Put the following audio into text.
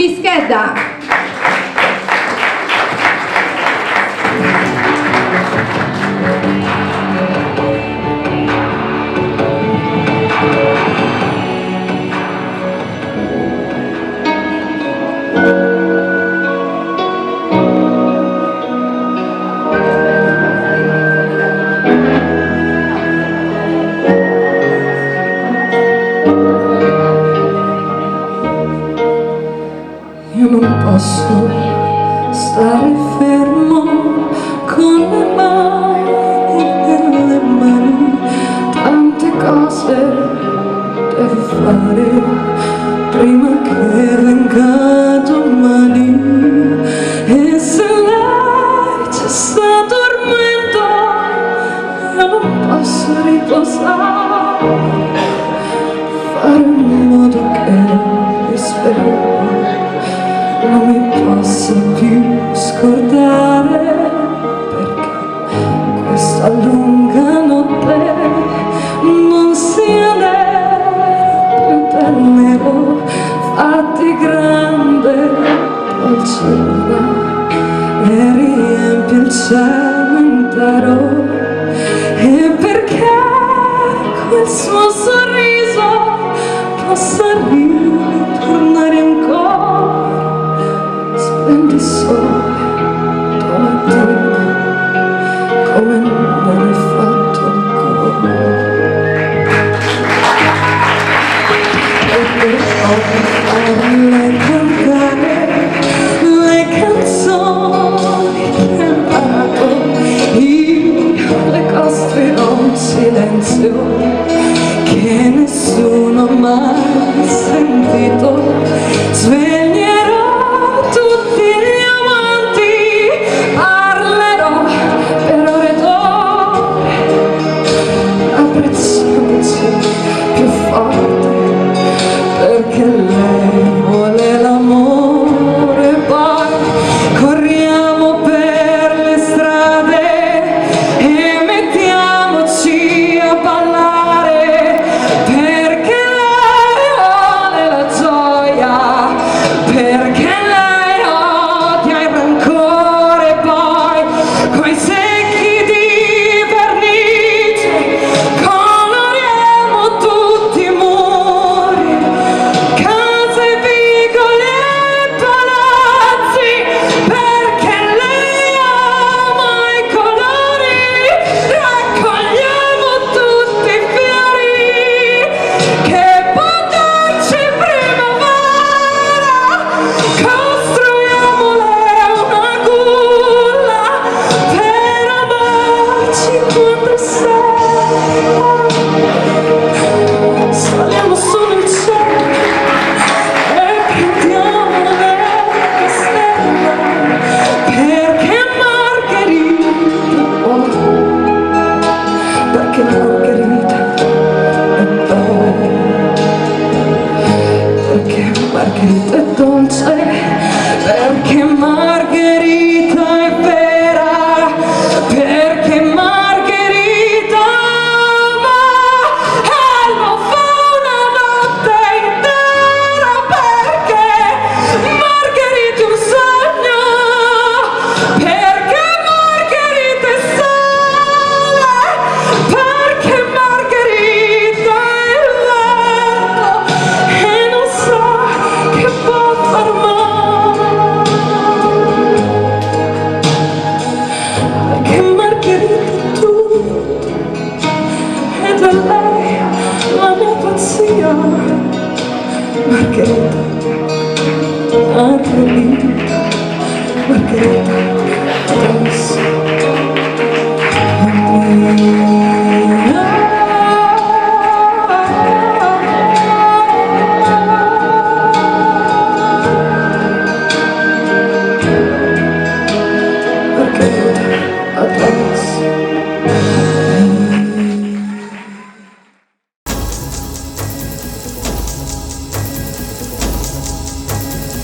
Bischedda. Io non posso stare fermo con le mani nelle mani, tante cose devo fare prima che venga domani. E se lei ci sta dormendo, io non posso riposare, fare in modo che rispetto non mi posso più scordare, perché questa lunga notte non sia nero più del nero, fatti grande dolce luna e riempi il cielo intero. E perché quel suo sorriso possa ritornare ancora, splendi sole domattina come non hai fatto ancora. E per farle cantare le canzoni che ho imparato, io le costruirò un silenzio che nessuno ha mai sentito. Sveglierò tutti gli amanti, parlerò per ore ed ore, abbracciamoci più forte, perché lei vuole l'amore. Poi corriamo per le strade e mettiamoci a ballare, perché lei vuole la gioia, perché lei odia il rancore. Poi coi secchi di vernice coloriamo tutti i muri, case, vicoli e palazzi, perché lei ama i colori. Raccogliamo tutti i fiori che può darci primavera, costruiamole una culla per amarci quando sera. Saliamo su nel cielo e cantiamo le stelle, perché Margherita vuole, perché Margherita è bella, perché Margherita è dolce.